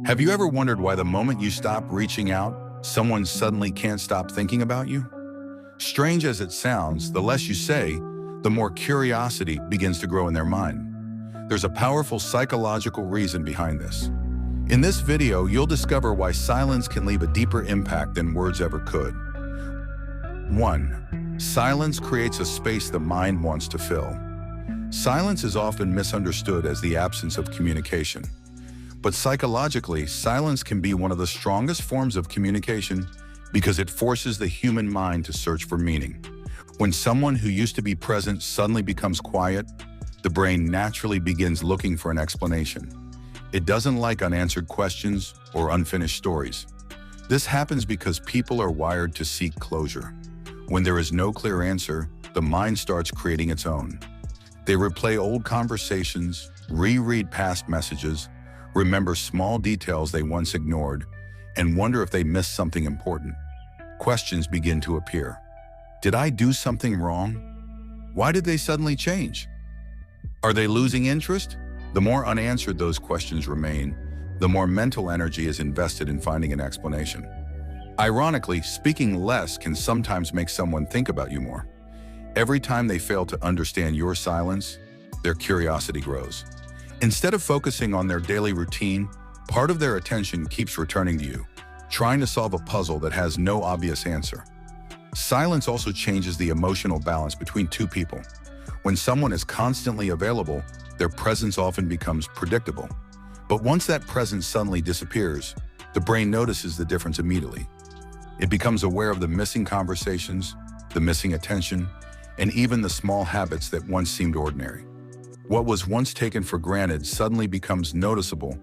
Have you ever wondered why the moment you stop reaching out, someone suddenly can't stop thinking about you? Strange as it sounds, the less you say, the more curiosity begins to grow in their mind. There's a powerful psychological reason behind this. In this video, you'll discover why silence can leave a deeper impact than words ever could. 1. Silence creates a space the mind wants to fill. Silence is often misunderstood as the absence of communication. But psychologically, silence can be one of the strongest forms of communication because it forces the human mind to search for meaning. When someone who used to be present suddenly becomes quiet, the brain naturally begins looking for an explanation. It doesn't like unanswered questions or unfinished stories. This happens because people are wired to seek closure. When there is no clear answer, the mind starts creating its own. They replay old conversations, reread past messages, remember small details they once ignored, and wonder if they missed something important. Questions begin to appear. Did I do something wrong? Why did they suddenly change? Are they losing interest? The more unanswered those questions remain, the more mental energy is invested in finding an explanation. Ironically, speaking less can sometimes make someone think about you more. Every time they fail to understand your silence, their curiosity grows. Instead of focusing on their daily routine, part of their attention keeps returning to you, trying to solve a puzzle that has no obvious answer. Silence also changes the emotional balance between two people. When someone is constantly available, their presence often becomes predictable. But once that presence suddenly disappears, the brain notices the difference immediately. It becomes aware of the missing conversations, the missing attention, and even the small habits that once seemed ordinary. What was once taken for granted suddenly becomes noticeable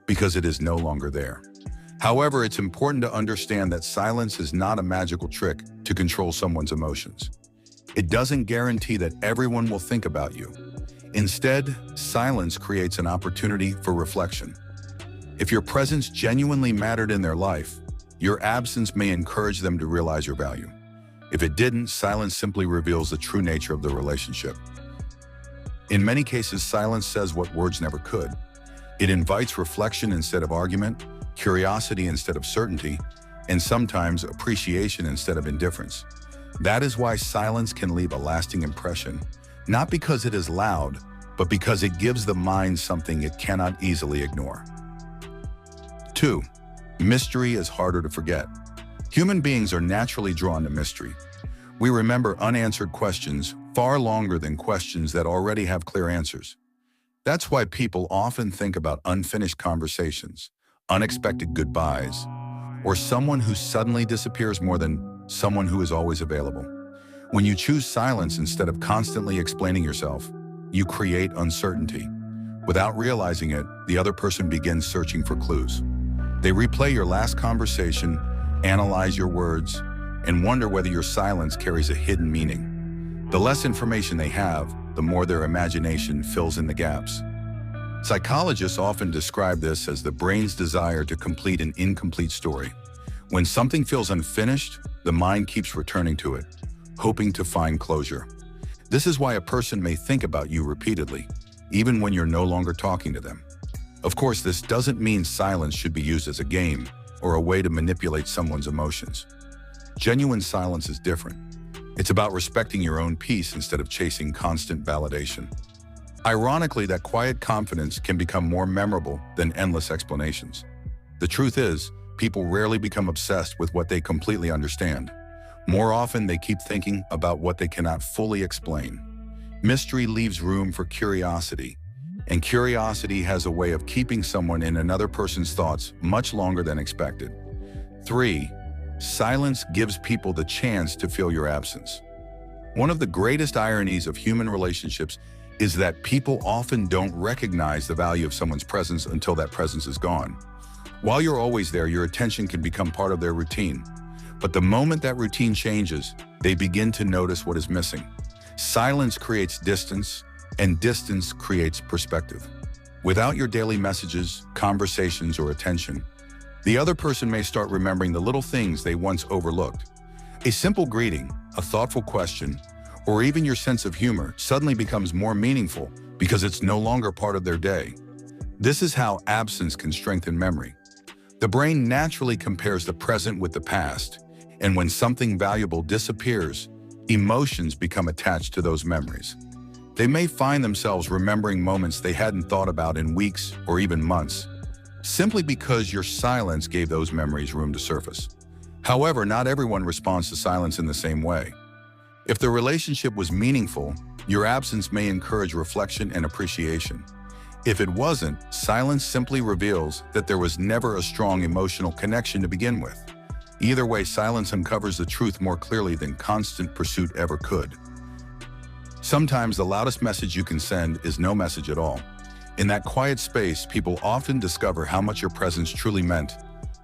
because it is no longer there. However, it's important to understand that silence is not a magical trick to control someone's emotions. It doesn't guarantee that everyone will think about you. Instead, silence creates an opportunity for reflection. If your presence genuinely mattered in their life, your absence may encourage them to realize your value. If it didn't, silence simply reveals the true nature of the relationship. In many cases, silence says what words never could. It invites reflection instead of argument, curiosity instead of certainty, and sometimes appreciation instead of indifference. That is why silence can leave a lasting impression, not because it is loud, but because it gives the mind something it cannot easily ignore. 2. Mystery is harder to forget. Human beings are naturally drawn to mystery. We remember unanswered questions far longer than questions that already have clear answers. That's why people often think about unfinished conversations, unexpected goodbyes, or someone who suddenly disappears more than someone who is always available. When you choose silence instead of constantly explaining yourself, you create uncertainty. Without realizing it, the other person begins searching for clues. They replay your last conversation, analyze your words, and wonder whether your silence carries a hidden meaning. The less information they have, the more their imagination fills in the gaps. Psychologists often describe this as the brain's desire to complete an incomplete story. When something feels unfinished, the mind keeps returning to it, hoping to find closure. This is why a person may think about you repeatedly, even when you're no longer talking to them. Of course, this doesn't mean silence should be used as a game or a way to manipulate someone's emotions. Genuine silence is different. It's about respecting your own peace instead of chasing constant validation. Ironically, that quiet confidence can become more memorable than endless explanations. The truth is, people rarely become obsessed with what they completely understand. More often, they keep thinking about what they cannot fully explain. Mystery leaves room for curiosity, and curiosity has a way of keeping someone in another person's thoughts much longer than expected. 3. Silence gives people the chance to feel your absence. One of the greatest ironies of human relationships is that people often don't recognize the value of someone's presence until that presence is gone. While you're always there, your attention can become part of their routine. But the moment that routine changes, they begin to notice what is missing. Silence creates distance, and distance creates perspective. Without your daily messages, conversations, or attention, the other person may start remembering the little things they once overlooked. A simple greeting, a thoughtful question, or even your sense of humor suddenly becomes more meaningful because it's no longer part of their day. This is how absence can strengthen memory. The brain naturally compares the present with the past, and when something valuable disappears, emotions become attached to those memories. They may find themselves remembering moments they hadn't thought about in weeks or even months, simply because your silence gave those memories room to surface. However, not everyone responds to silence in the same way. If the relationship was meaningful, your absence may encourage reflection and appreciation. If it wasn't, silence simply reveals that there was never a strong emotional connection to begin with. Either way, silence uncovers the truth more clearly than constant pursuit ever could. Sometimes the loudest message you can send is no message at all. In that quiet space, people often discover how much your presence truly meant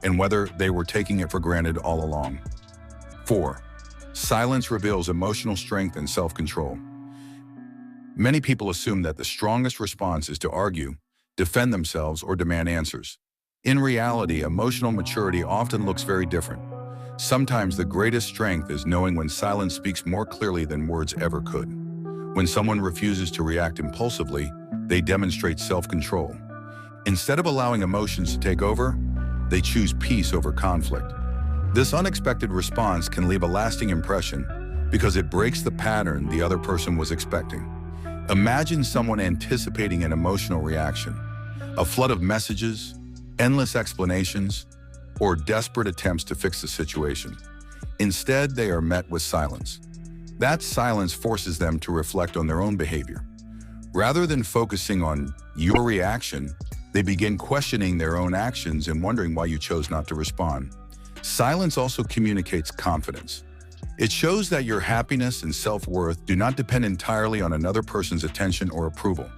and whether they were taking it for granted all along. 4. Silence reveals emotional strength and self-control. Many people assume that the strongest response is to argue, defend themselves, or demand answers. In reality, emotional maturity often looks very different. Sometimes the greatest strength is knowing when silence speaks more clearly than words ever could. When someone refuses to react impulsively, they demonstrate self-control. Instead of allowing emotions to take over, they choose peace over conflict. This unexpected response can leave a lasting impression because it breaks the pattern the other person was expecting. Imagine someone anticipating an emotional reaction, a flood of messages, endless explanations, or desperate attempts to fix the situation. Instead, they are met with silence. That silence forces them to reflect on their own behavior. Rather than focusing on your reaction, they begin questioning their own actions and wondering why you chose not to respond. Silence also communicates confidence. It shows that your happiness and self-worth do not depend entirely on another person's attention or approval.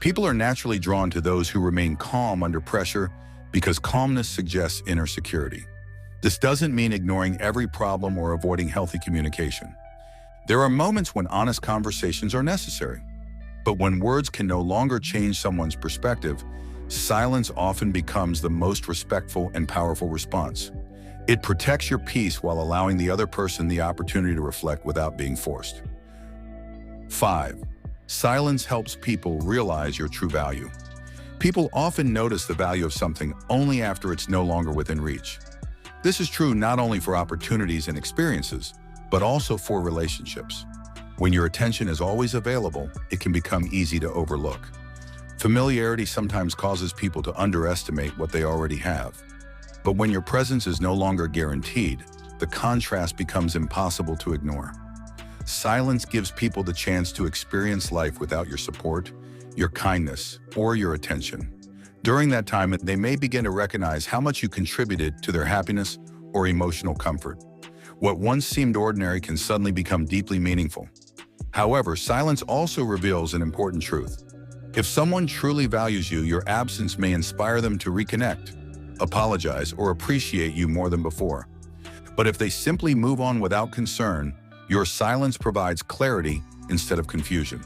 People are naturally drawn to those who remain calm under pressure because calmness suggests inner security. This doesn't mean ignoring every problem or avoiding healthy communication. There are moments when honest conversations are necessary. But when words can no longer change someone's perspective, silence often becomes the most respectful and powerful response. It protects your peace while allowing the other person the opportunity to reflect without being forced. 5. Silence helps people realize your true value. People often notice the value of something only after it's no longer within reach. This is true not only for opportunities and experiences, but also for relationships. When your attention is always available, it can become easy to overlook. Familiarity sometimes causes people to underestimate what they already have. But when your presence is no longer guaranteed, the contrast becomes impossible to ignore. Silence gives people the chance to experience life without your support, your kindness, or your attention. During that time, they may begin to recognize how much you contributed to their happiness or emotional comfort. What once seemed ordinary can suddenly become deeply meaningful. However, silence also reveals an important truth. If someone truly values you, your absence may inspire them to reconnect, apologize, or appreciate you more than before. But if they simply move on without concern, your silence provides clarity instead of confusion.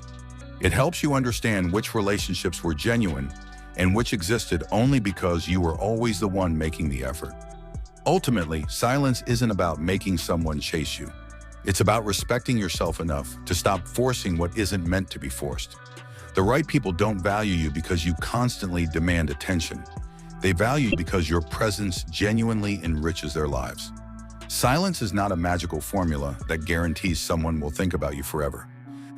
It helps you understand which relationships were genuine and which existed only because you were always the one making the effort. Ultimately, silence isn't about making someone chase you. It's about respecting yourself enough to stop forcing what isn't meant to be forced. The right people don't value you because you constantly demand attention. They value you because your presence genuinely enriches their lives. Silence is not a magical formula that guarantees someone will think about you forever.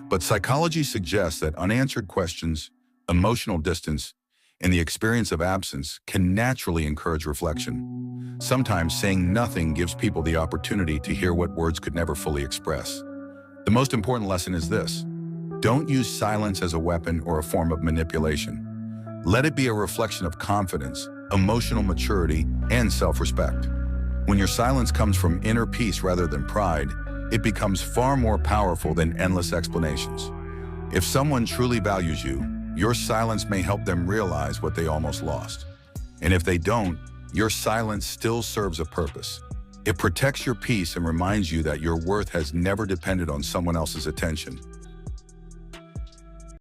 But psychology suggests that unanswered questions, emotional distance, and the experience of absence can naturally encourage reflection. Sometimes saying nothing gives people the opportunity to hear what words could never fully express. The most important lesson is this: don't use silence as a weapon or a form of manipulation. Let it be a reflection of confidence, emotional maturity, and self-respect. When your silence comes from inner peace rather than pride, it becomes far more powerful than endless explanations. If someone truly values you, your silence may help them realize what they almost lost. And if they don't, your silence still serves a purpose. It protects your peace and reminds you that your worth has never depended on someone else's attention.